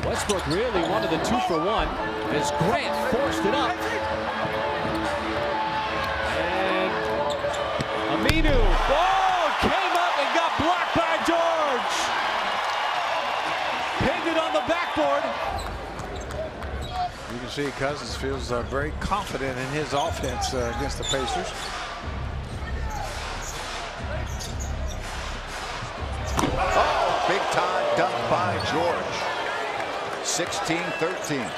Westbrook really wanted the 2-for-1 as Grant forced it up. And Aminu, ball came up and got blocked by George. Pinned it on the backboard. You can see Cousins feels very confident in his offense against the Pacers. Oh, big time dunk by George. 16-13.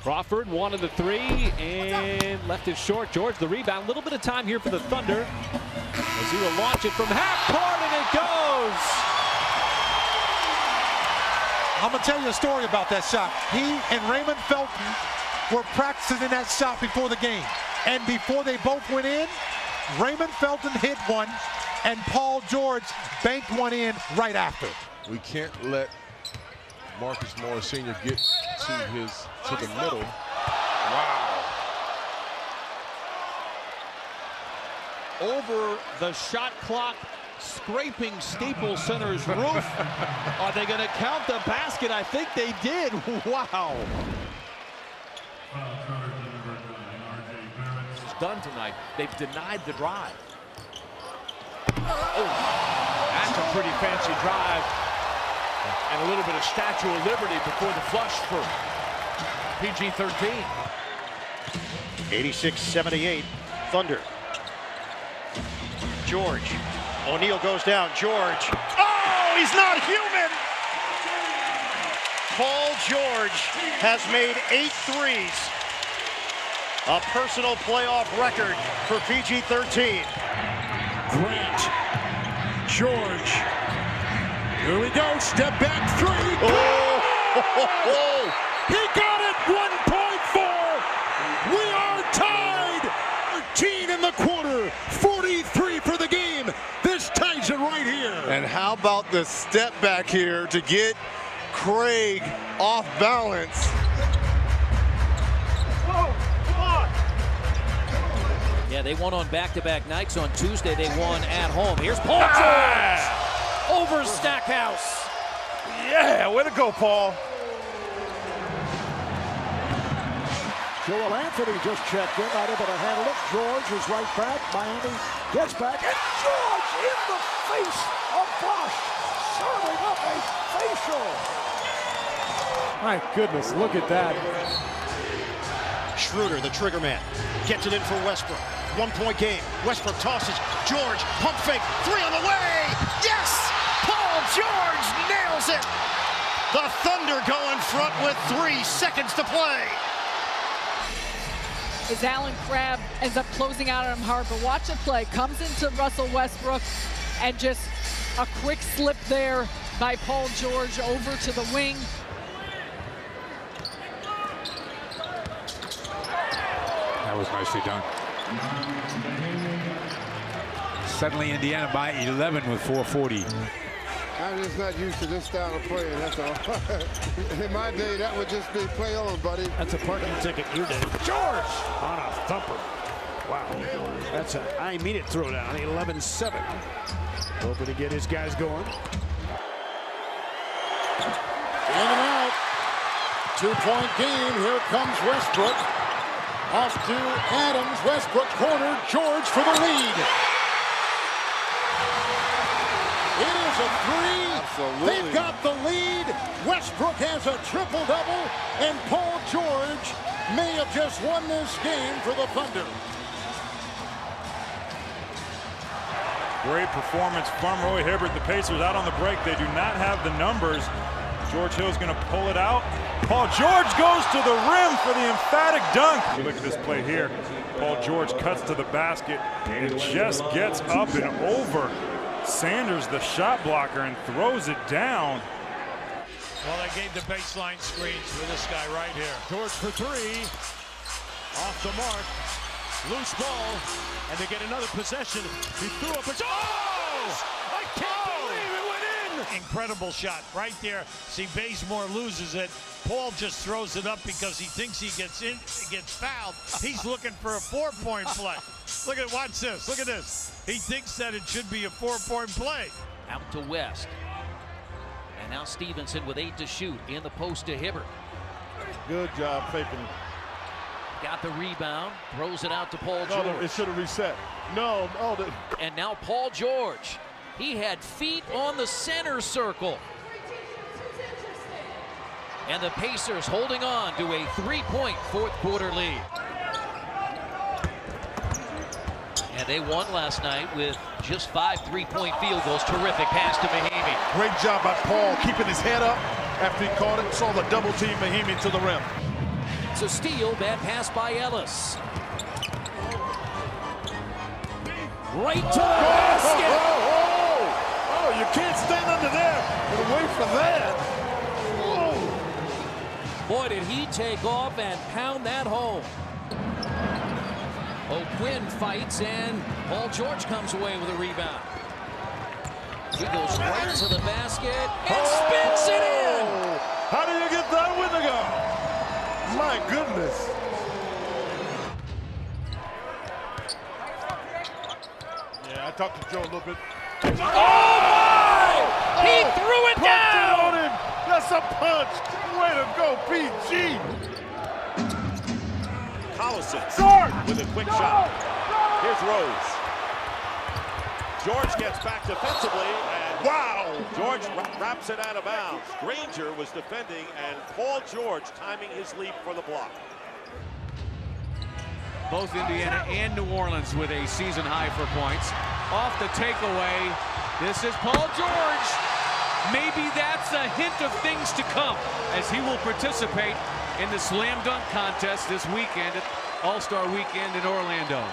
Crawford wanted the 3 and left it short. George the rebound. A little bit of time here for the Thunder as he will launch it from half court and it goes. I'm going to tell you a story about that shot. He and Raymond Felton were practicing that shot before the game. And before they both went in, Raymond Felton hit one and Paul George banked one in right after. We can't let Marcus Morris Sr. get to the middle. Wow. Over the shot clock, scraping Staples Center's roof. Are they going to count the basket? I think they did. Wow. It's done tonight. They've denied the drive. Oh, that's a pretty fancy drive. And a little bit of Statue of Liberty before the flush for PG-13. 86-78, Thunder. George. O'Neal goes down. George. Oh, he's not human! Paul George has made 8 threes. A personal playoff record for PG-13. Grant. George. Here we go. Step back 3. Oh! He got it. 1.4. We are tied. 13 in the quarter. 43 for the game. This ties it right here. And how about the step back here to get Craig off balance? Yeah, they won on back-to-back nights. On Tuesday, they won at home. Here's Paul George over Stackhouse. Yeah, way to go, Paul. Joel Anthony just checked in, not able to handle it. George is right back. Miami gets back, and George in the face of Bosch, serving up a facial. My goodness, look at that. Schroeder, the trigger man, gets it in for Westbrook. 1-point game. Westbrook tosses. George, pump fake. 3 on the way. Yes! Paul George nails it. The Thunder go in front with 3 seconds to play. As Allen Crabbe ends up closing out on him hard, but watch the play. Comes into Russell Westbrook and just a quick slip there by Paul George over to the wing. That was nicely done. Suddenly Indiana by 11 with 4:40. I'm just not used to this style of playing, that's all. In my day, that would just be play on, buddy. That's a parking ticket your day. George on a thumper. Wow. That's an I-mean-it throwdown. 11-7. Hoping to get his guys going. In and out. 2-point game. Here comes Westbrook. Off to Adams. Westbrook corner. George for the lead. It is a 3. Absolutely. They've got the lead. Westbrook has a triple-double, and Paul George may have just won this game for the Thunder. Great performance from Roy Hibbert. The Pacers out on the break. They do not have the numbers. George Hill's going to pull it out. Paul George goes to the rim for the emphatic dunk. You look at this play here. Paul George cuts to the basket and just gets up and over Sanders, the shot blocker, and throws it down. Well, they gave the baseline screens for this guy right here. George for 3. Off the mark. Loose ball. And they get another possession. He threw up a... Oh! I can't believe it went in! Incredible shot right there. See, Bazemore loses it. Paul just throws it up because he thinks he gets fouled. He's looking for a 4-point play. Watch this. Look at this. He thinks that it should be a 4-point play. Out to West. And And now Stevenson with 8 to shoot. In the post to Hibbert. Good job faking it. Got the rebound. Throws it out to Paul George. No, it should have reset. No. And now Paul George. He had feet on the center circle. And the Pacers holding on to a 3-point fourth quarter lead. And they won last night with just 5 3-point field goals. Terrific pass to Mahinmi. Great job by Paul keeping his head up after he caught it. Saw the double team Mahinmi to the rim. It's a steal. Bad pass by Ellis. Right to the basket. Oh, you can't stand under there and wait for that. Boy, did he take off and pound that home. O'Quinn fights, and Paul George comes away with a rebound. He goes right to the basket and spins it in. How do you get that with the go? My goodness. Yeah, I talked to Joe a little bit. Oh my! He threw it down! On him. That's a punch. Way to go, PG. Collison with a quick shot. Here's Rose. George gets back defensively, and wow! George wraps it out of bounds. Granger was defending, and Paul George timing his leap for the block. Both Indiana and New Orleans with a season high for points. Off the takeaway, this is Paul George. Maybe that's a hint of things to come as he will participate in the slam dunk contest this weekend at All-Star Weekend in Orlando.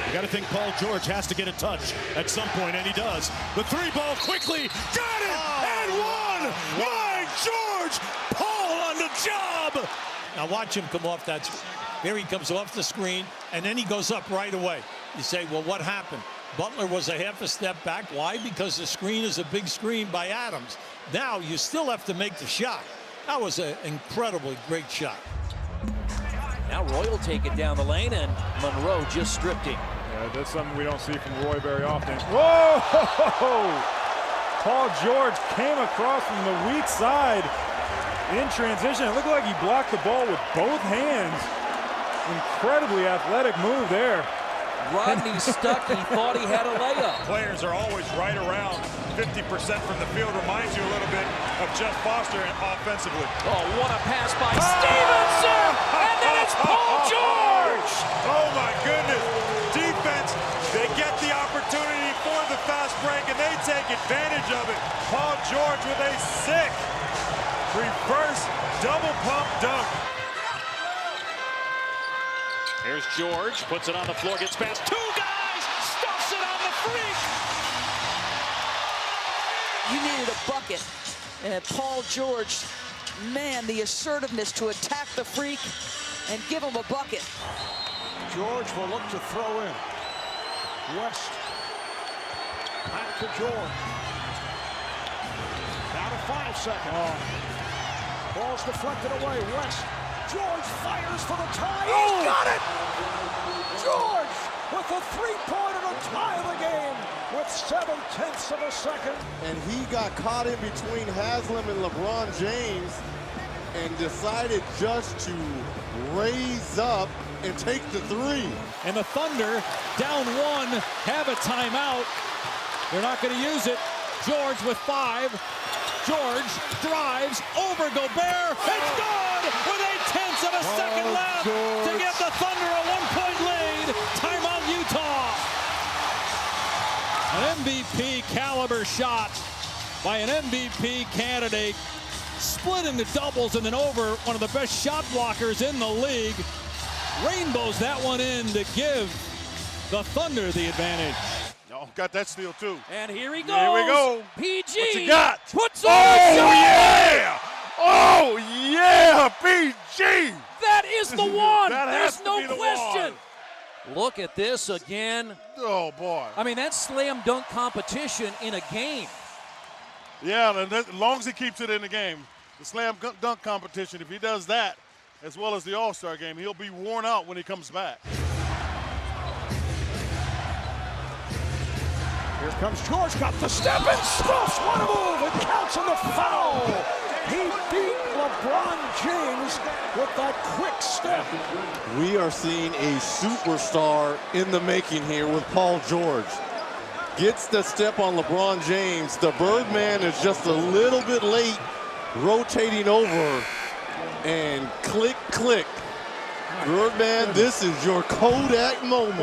You got to think Paul George has to get a touch at some point, and he does. The 3-ball quickly, got it, and one! My George! Paul on the job! Now watch him come off that. Here he comes off the screen, and then he goes up right away. You say, well, what happened? Butler was a half a step back. Why? Because the screen is a big screen by Adams. Now you still have to make the shot. That was an incredibly great shot. Now Roy will take it down the lane, and Monroe just stripped him. Yeah, that's something we don't see from Roy very often. Whoa! Paul George came across from the weak side in transition. It looked like he blocked the ball with both hands. Incredibly athletic move there. Rodney stuck. He thought he had a layup. Players are always right around 50% from the field. Reminds you a little bit of Jeff Foster offensively. Oh, what a pass by Stevenson! And then it's Paul George! Oh my goodness. Defense, they get the opportunity for the fast break and they take advantage of it. Paul George with a sick reverse double pump dunk. Here's George, puts it on the floor, gets past 2 guys, stuffs it on the freak. You needed a bucket. And Paul George, man, the assertiveness to attack the freak and give him a bucket. George will look to throw in. West. Back to George. Down to 5 seconds. Ball's deflected away. West. George fires for the tie. He's got it! George with a 3-pointer to tie the game with 7/10 of a second. And he got caught in between Haslam and LeBron James and decided just to raise up and take the 3. And the Thunder, down 1, have a timeout. They're not going to use it. George with 5. George drives over Gobert. It's good with 8/10 of a second left to give the Thunder a 1-point lead. Timeout, Utah. An MVP caliber shot by an MVP candidate. Split into doubles and then over one of the best shot blockers in the league. Rainbows that one in to give the Thunder the advantage. Oh, got that steal too. And here he goes. Here we go. PG. What you got? Puts on a shot. Yeah! Oh yeah, PG. That is the one. That There's has to no be the question. one. Look at this again. Oh boy. I mean, that's slam dunk competition in a game. Yeah, and as long as he keeps it in the game, the slam dunk competition, if he does that, as well as the All-Star game, he'll be worn out when he comes back. Here comes George, got the step and stuffs. What a move! It counts in the foul. He beat LeBron James with that quick step. We are seeing a superstar in the making here with Paul George. Gets the step on LeBron James. The Birdman is just a little bit late, rotating over, and click, click. Birdman, this is your Kodak moment.